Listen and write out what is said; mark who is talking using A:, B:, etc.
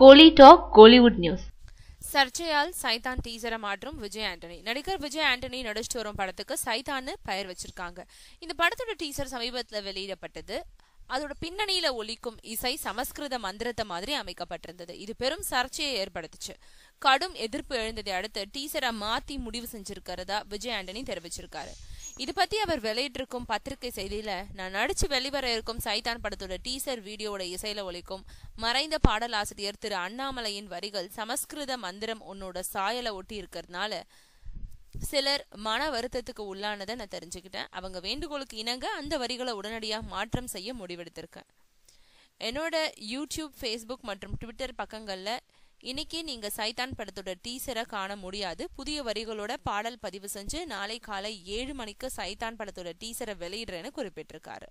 A: கோலி talk Kollywood news.
B: சர்ச்சையால் சைதான் டீசரை மாற்றும் விஜய் ஆண்டனி. நடிகர் விஜய் ஆண்டனி நடிச்சிட்டு வரும் படத்துக்கு சைதான்னு பெயர் வச்சிருக்காங்க. இந்த படத்தோட டீசர் சமீபத்தில் வெளியிடப்பட்டது. அதோட பின்னணியில ஒலிக்கும் இசை சமஸ்கிருத மந்திரத்தை மாதிரி அமைக்கப்பட்டிருந்தது. இது பெரும் சர்ச்சையை ஏற்படுத்துச்சு. கடும் எதிர்ப்பு எழுந்ததை அடுத்து டீசரை மாத்தி முடிவு செஞ்சிருக்கிறதா விஜய் ஆண்டனி தெரிவிச்சிருக்காரு. இது பத்தி அவர் வெளியிட்டிருக்கும் பத்திரிகை செய்தியில, நான் நடிச்சு வெளிவர இருக்கும் சைதான் படத்தோட டீசர் வீடியோட இசையில ஒலிக்கும் மறைந்த பாடலாசிரியர் திரு அண்ணாமலையின் வரிகள் சமஸ்கிருத மந்திரம் உன்னோட சாயலை ஒட்டி இருக்கிறதுனால சிலர் மன வருத்தத்துக்கு உள்ளானதை நான் தெரிஞ்சுக்கிட்டேன். அவங்க வேண்டுகோளுக்கு இணங்க அந்த வரிகளை உடனடியா மாற்றம் செய்ய முடிவெடுத்திருக்கேன். என்னோட யூடியூப், ஃபேஸ்புக் மற்றும் ட்விட்டர் பக்கங்கள்ல இன்னைக்கு நீங்க சைதான் படத்தோட டீசரை காண முடியாது. புதிய வரிகளோட பாடல் பதிவு செஞ்சு நாளை காலை 7 மணிக்கு சைதான் படத்தோட டீசரை வெளியிடுறேன்னு குறிப்பிட்டிருக்காரு.